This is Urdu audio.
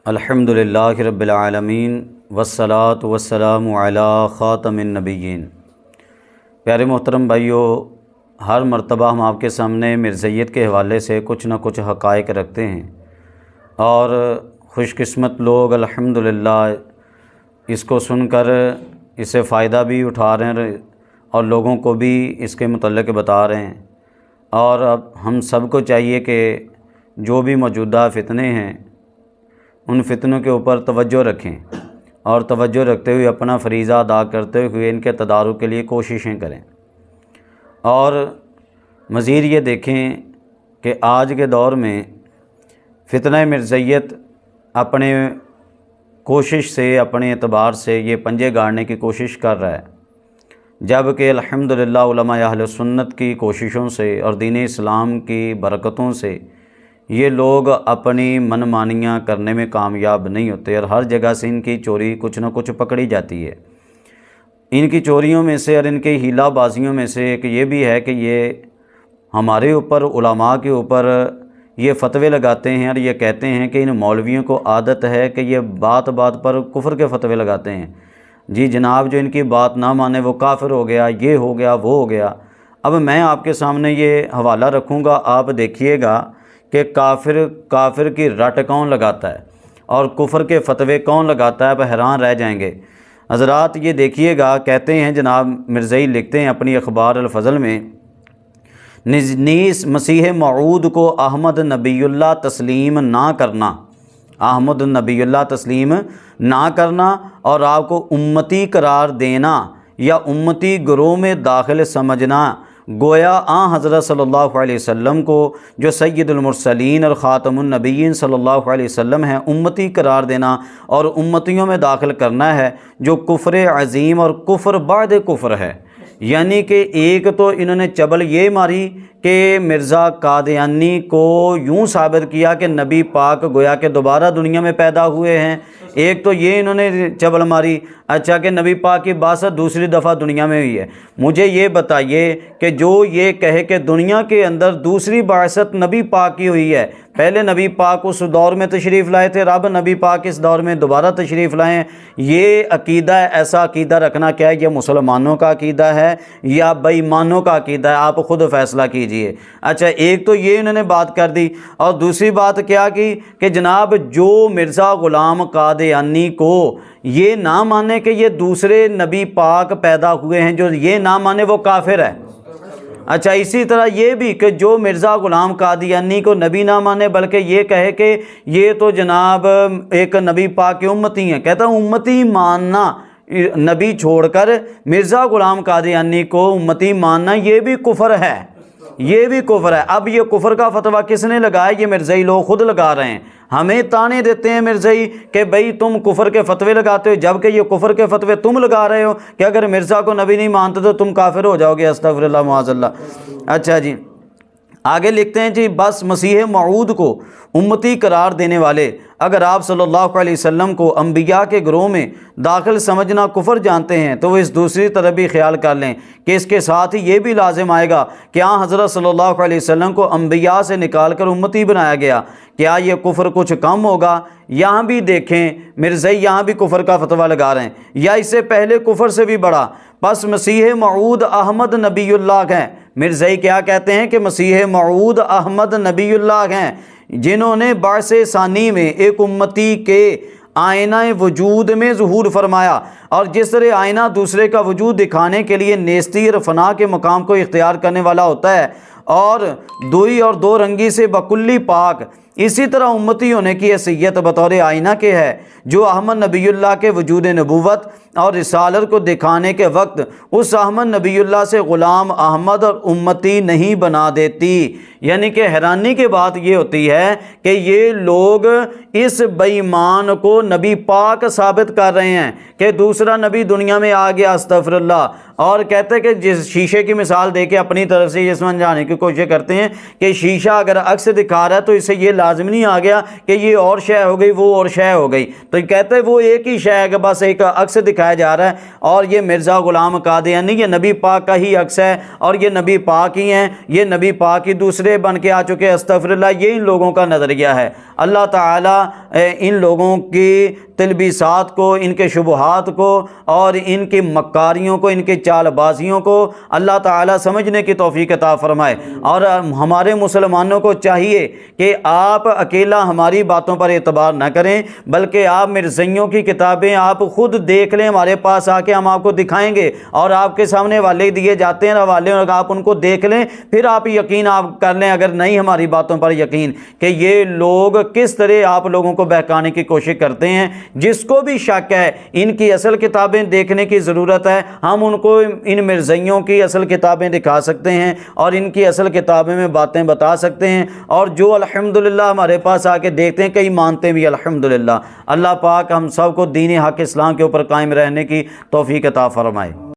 الحمدللہ رب العالمین والصلاة والسلام علی خاتم النبیین۔ پیارے محترم بھائیو، ہر مرتبہ ہم آپ کے سامنے مرزائیت کے حوالے سے کچھ نہ کچھ حقائق رکھتے ہیں، اور خوش قسمت لوگ الحمدللہ اس کو سن کر اس سے فائدہ بھی اٹھا رہے ہیں اور لوگوں کو بھی اس کے متعلق بتا رہے ہیں۔ اور اب ہم سب کو چاہیے کہ جو بھی موجودہ فتنے ہیں ان فتنوں کے اوپر توجہ رکھیں، اور توجہ رکھتے ہوئے اپنا فریضہ ادا کرتے ہوئے ان کے تدارک کے لیے کوششیں کریں۔ اور مزید یہ دیکھیں کہ آج کے دور میں فتنہ مرزائیت اپنے کوشش سے، اپنے اعتبار سے یہ پنجے گاڑنے کی کوشش کر رہا ہے، جبکہ الحمدللہ علماء اہل سنت کی کوششوں سے اور دین اسلام کی برکتوں سے یہ لوگ اپنی منمانیاں کرنے میں کامیاب نہیں ہوتے، اور ہر جگہ سے ان کی چوری کچھ نہ کچھ پکڑی جاتی ہے۔ ان کی چوریوں میں سے اور ان کی ہیلہ بازیوں میں سے ایک یہ بھی ہے کہ یہ ہمارے اوپر، علماء کے اوپر یہ فتوے لگاتے ہیں، اور یہ کہتے ہیں کہ ان مولویوں کو عادت ہے کہ یہ بات بات پر کفر کے فتوے لگاتے ہیں۔ جی جناب، جو ان کی بات نہ مانے وہ کافر ہو گیا، یہ ہو گیا، وہ ہو گیا۔ اب میں آپ کے سامنے یہ حوالہ رکھوں گا، آپ دیکھیے گا کہ کافر کی رٹ کون لگاتا ہے اور کفر کے فتوے کون لگاتا ہے، آپ حیران رہ جائیں گے۔ حضرات یہ دیکھیے گا، کہتے ہیں جناب مرزائی لکھتے ہیں اپنی اخبار الفضل میں، نیز مسیح موعود کو احمد نبی اللہ تسلیم نہ کرنا، احمد نبی اللہ تسلیم نہ کرنا اور آپ کو امتی قرار دینا یا امتی گروہ میں داخل سمجھنا، گویا حضرت صلی اللہ علیہ وسلم کو جو سید المرسلین اور خاتم النبیین صلی اللہ علیہ وسلم ہیں امتی قرار دینا اور امتیوں میں داخل کرنا ہے، جو کفر عظیم اور کفر بعد کفر ہے۔ یعنی کہ ایک تو انہوں نے چبل یہ ماری کہ مرزا قادیانی کو یوں ثابت کیا کہ نبی پاک گویا کہ دوبارہ دنیا میں پیدا ہوئے ہیں، ایک تو یہ انہوں نے چبل ماری اچھا کہ نبی پاک کی بعثت دوسری دفعہ دنیا میں ہوئی ہے۔ مجھے یہ بتائیے کہ جو یہ کہے کہ دنیا کے اندر دوسری بعثت نبی پاک کی ہوئی ہے، پہلے نبی پاک اس دور میں تشریف لائے تھے، رب نبی پاک اس دور میں دوبارہ تشریف لائیں، یہ عقیدہ ہے، ایسا عقیدہ رکھنا کیا ہے؟ یہ مسلمانوں کا عقیدہ ہے یا بے ایمانوں کا عقیدہ ہے؟ آپ خود فیصلہ کیجئے۔ اچھا، ایک تو یہ انہوں نے بات کر دی، اور دوسری بات کیا کی کہ جناب جو مرزا غلام قادیانی کو یہ نہ مانے کہ یہ دوسرے نبی پاک پیدا ہوئے ہیں، جو یہ نہ مانے وہ کافر ہے۔ اچھا، اسی طرح یہ بھی کہ جو مرزا غلام قادیانی کو نبی نہ مانے بلکہ یہ کہے کہ یہ تو جناب ایک نبی پاک کے امتی ہیں، کہتا ہوں امتی ماننا، نبی چھوڑ کر مرزا غلام قادیانی کو امتی ماننا یہ بھی کفر ہے، یہ بھی کفر ہے۔ اب یہ کفر کا فتویٰ کس نے لگایا؟ یہ مرزائی لوگ خود لگا رہے ہیں، ہمیں تانے دیتے ہیں مرزائی کہ بھئی تم کفر کے فتوے لگاتے ہو، جبکہ یہ کفر کے فتوے تم لگا رہے ہو کہ اگر مرزا کو نبی نہیں مانتے تو تم کافر ہو جاؤ گے، استغفر اللہ معاذ اللہ۔ اچھا جی، آگے لکھتے ہیں جی، بس مسیح موعود کو امتی قرار دینے والے اگر آپ صلی اللہ علیہ وسلم کو انبیاء کے گروہ میں داخل سمجھنا کفر جانتے ہیں تو وہ اس دوسری طرح بھی خیال کر لیں کہ اس کے ساتھ ہی یہ بھی لازم آئے گا کہ حضرت صلی اللہ علیہ وسلم کو انبیاء سے نکال کر امتی بنایا گیا، کیا یہ کفر کچھ کم ہوگا؟ یہاں بھی دیکھیں مرزائی یہاں بھی کفر کا فتویٰ لگا رہے ہیں، یا اس سے پہلے کفر سے بھی بڑا، بس مسیح موعود احمد نبی اللہ ہیں۔ مرزائی کیا کہتے ہیں کہ مسیح موعود احمد نبی اللہ ہیں، جنہوں نے بعث ثانی میں ایک امتی کے آئینہ وجود میں ظہور فرمایا، اور جس طرح آئینہ دوسرے کا وجود دکھانے کے لیے نیستی اور فنا کے مقام کو اختیار کرنے والا ہوتا ہے اور دوئی اور دو رنگی سے بکلی پاک، اسی طرح امتی ہونے کی حیثیت بطور آئینہ کے ہے، جو احمد نبی اللہ کے وجود نبوت اور رسالت کو دکھانے کے وقت اس احمد نبی اللہ سے غلام احمد اور امتی نہیں بنا دیتی۔ یعنی کہ حیرانی کی بات یہ ہوتی ہے کہ یہ لوگ اس بے ایمان کو نبی پاک ثابت کر رہے ہیں کہ دوسرا نبی دنیا میں آ گیا، استغفر اللہ، اور کہتے ہیں کہ جس شیشے کی مثال دے کے اپنی طرف سے یہ سمجھانے کی کوشش کرتے ہیں کہ شیشہ اگر عکس دکھا رہا ہے تو اسے یہ لازم نہیں آ گیا کہ یہ اور شے ہو گئی وہ اور شے ہو گئی، تو کہتے ہیں وہ ایک ہی شے ہے کہ بس ایک عکس دکھایا جا رہا ہے، اور یہ مرزا غلام قادیانی یہ نبی پاک کا ہی عکس ہے، اور یہ نبی پاک ہی ہیں، یہ نبی پاک ہی دوسرے بن کے آ چکے، استغفر اللہ، یہ ان لوگوں کا نظریہ ہے۔ اللہ تعالیٰ ان لوگوں کی تلبیسات کو، ان کے شبہات کو، اور ان کی مکاریوں کو، ان کی چال بازیوں کو اللہ تعالیٰ سمجھنے کی توفیق عطا فرمائے۔ اور ہمارے مسلمانوں کو چاہیے کہ آپ اکیلا ہماری باتوں پر اعتبار نہ کریں، بلکہ آپ مرزائیوں کی کتابیں آپ خود دیکھ لیں، ہمارے پاس آ کے ہم آپ کو دکھائیں گے، اور آپ کے سامنے حوالے دیے جاتے ہیں حوالے، اور آپ ان کو دیکھ لیں، پھر آپ یقین آپ کر لیں، اگر نہیں ہماری باتوں پر یقین، کہ یہ لوگ کس طرح آپ لوگوں کو بہکانے کی کوشش کرتے ہیں۔ جس کو بھی شک ہے ان کی اصل کتابیں دیکھنے کی ضرورت ہے، ہم ان کو ان مرزائیوں کی اصل کتابیں دکھا سکتے ہیں، اور ان کی اصل کتابیں میں باتیں بتا سکتے ہیں، اور جو الحمدللہ ہمارے پاس آ کے دیکھتے ہیں، کئی مانتے بھی الحمدللہ۔ اللہ پاک ہم سب کو دین حق اسلام کے اوپر قائم رہنے کی توفیق عطا فرمائے۔